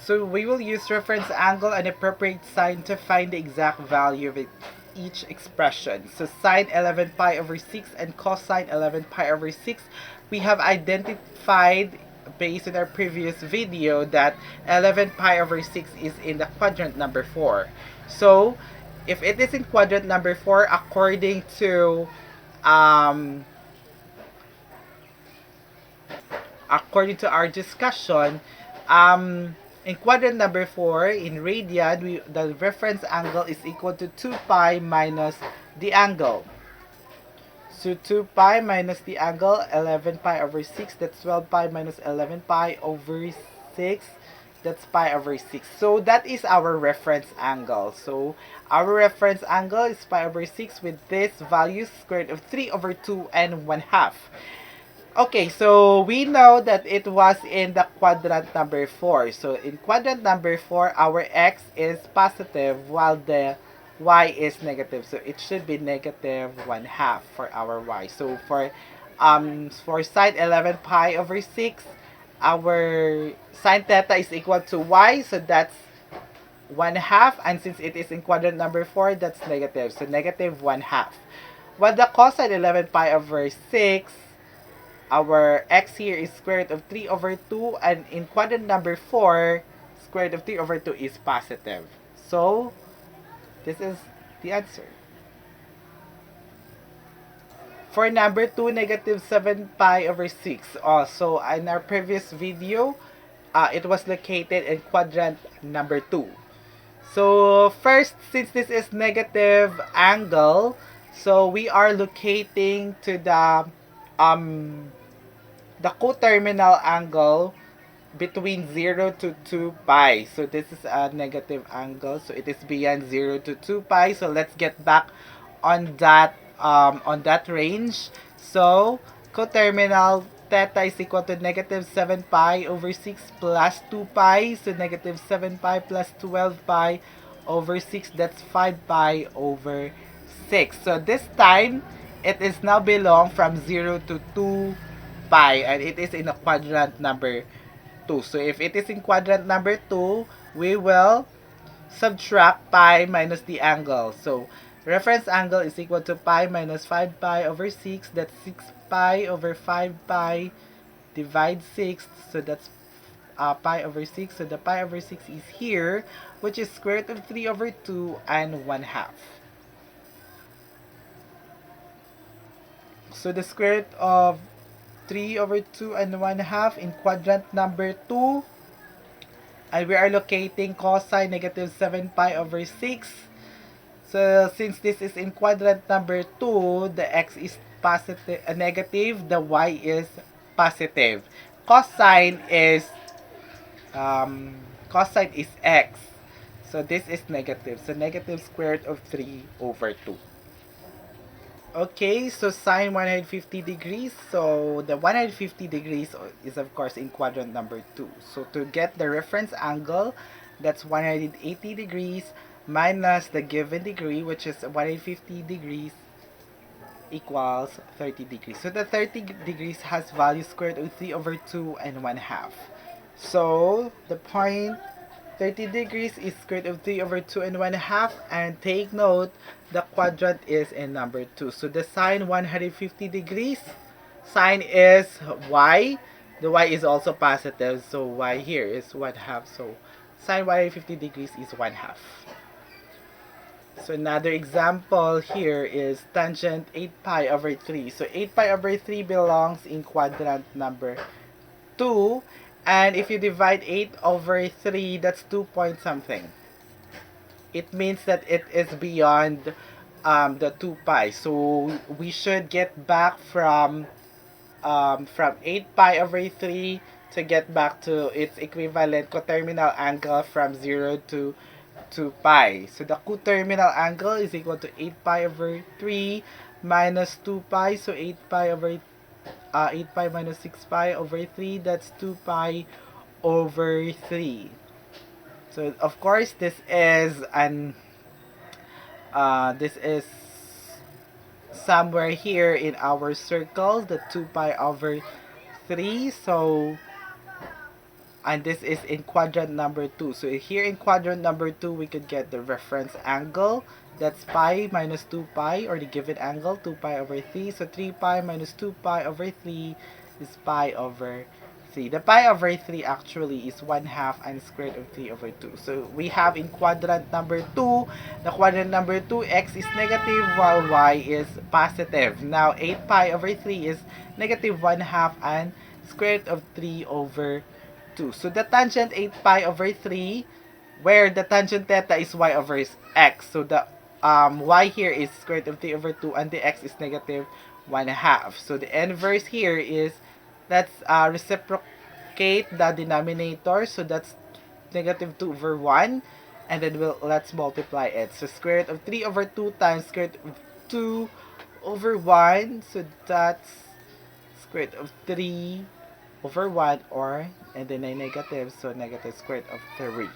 So we will use reference angle and appropriate sign to find the exact value of each expression. So sine 11 pi over 6 and cosine 11 pi over 6, we have identified based on our previous video that 11 pi over 6 is in the quadrant number 4. So if it is in quadrant number 4, um, according to our discussion, in quadrant number 4, in radian, the reference angle is equal to 2 pi minus the angle. So 2 pi minus the angle, 11 pi over 6, that's 12 pi minus 11 pi over 6, that's pi over 6. So that is our reference angle. So our reference angle is pi over 6 with this value square root of 3 over 2 and 1 half. Okay, so we know that it was in the quadrant number 4. So in quadrant number 4, our x is positive while the y is negative. So it should be negative 1 half for our y. So for sine 11 pi over 6, our sine theta is equal to y. So that's 1 half. And since it is in quadrant number 4, that's negative. So negative 1 half. While the cosine 11 pi over 6, our x here is square root of 3 over 2, and in quadrant number 4, square root of 3 over 2 is positive. So, this is the answer. For number 2, negative 7 pi over 6. So, in our previous video, it was located in quadrant number 2. So, first, since this is negative angle, so we are locating to the coterminal angle between 0 to 2 pi. So this is a negative angle. So it is beyond 0 to 2 pi. So let's get back on that range. So coterminal theta is equal to negative 7 pi over 6 plus 2 pi. So negative 7 pi plus 12 pi over 6. That's 5 pi over 6. So this time, it is now belong from 0 to 2 pi, and it is in a quadrant number 2. So if it is in quadrant number 2, we will subtract pi minus the angle. So reference angle is equal to pi minus 5 pi over 6. That's 6 pi over 5 pi. Divide 6. So that's pi over 6. So the pi over 6 is here, which is square root of 3 over 2 and 1 half. So the square root of 3 over 2 and 1 half in quadrant number 2. And we are locating cosine negative 7 pi over 6. So since this is in quadrant number 2, the x is positive, negative, the y is positive. Cosine is x. So this is negative. So negative square root of 3 over 2. Okay, so sine 150 degrees. So the 150 degrees is of course in quadrant number 2. So to get the reference angle, that's 180 degrees minus the given degree, which is 150 degrees, equals 30 degrees. So the 30 degrees has value square root of 3 over 2 and 1 half. So the point 30 degrees is square root of 3 over 2 and 1 half. And take note, the quadrant is in number 2. So the sine 150 degrees, sine is y. The y is also positive, so y here is 1 half. So sine 150 degrees is 1 half. So another example here is tangent 8 pi over 3. So 8 pi over 3 belongs in quadrant number 2. And if you divide 8 over 3, that's 2 point something. It means that it is beyond the 2 pi. So we should get back from 8 pi over 3 to get back to its equivalent coterminal angle from 0 to 2 pi. So the coterminal angle is equal to 8 pi over 3 minus 2 pi. So 8 pi over 8 pi minus 6 pi over 3, that's 2 pi over 3. So of course this is somewhere here in our circle, the 2 pi over 3. So and this is in quadrant number 2. So here in quadrant number 2, we could get the reference angle. That's pi minus 2 pi, or the given angle, 2 pi over 3. So 3 pi minus 2 pi over 3 is pi over 3. The pi over 3 actually is 1/2 and square root of 3 over 2. So we have in quadrant number 2, the quadrant number 2, x is negative while y is positive. Now 8 pi over 3 is negative 1/2 and square root of 3 over 2. So the tangent 8 pi over 3, where the tangent theta is y over x. So the y here is square root of 3 over 2 and the x is negative 1/2. So the inverse here is, let's reciprocate the denominator. So that's negative 2 over 1. And then let's multiply it. So square root of 3 over 2 times square root of 2 over 1. So that's square root of 3 over 1, or, and then a negative, so negative square root of 3.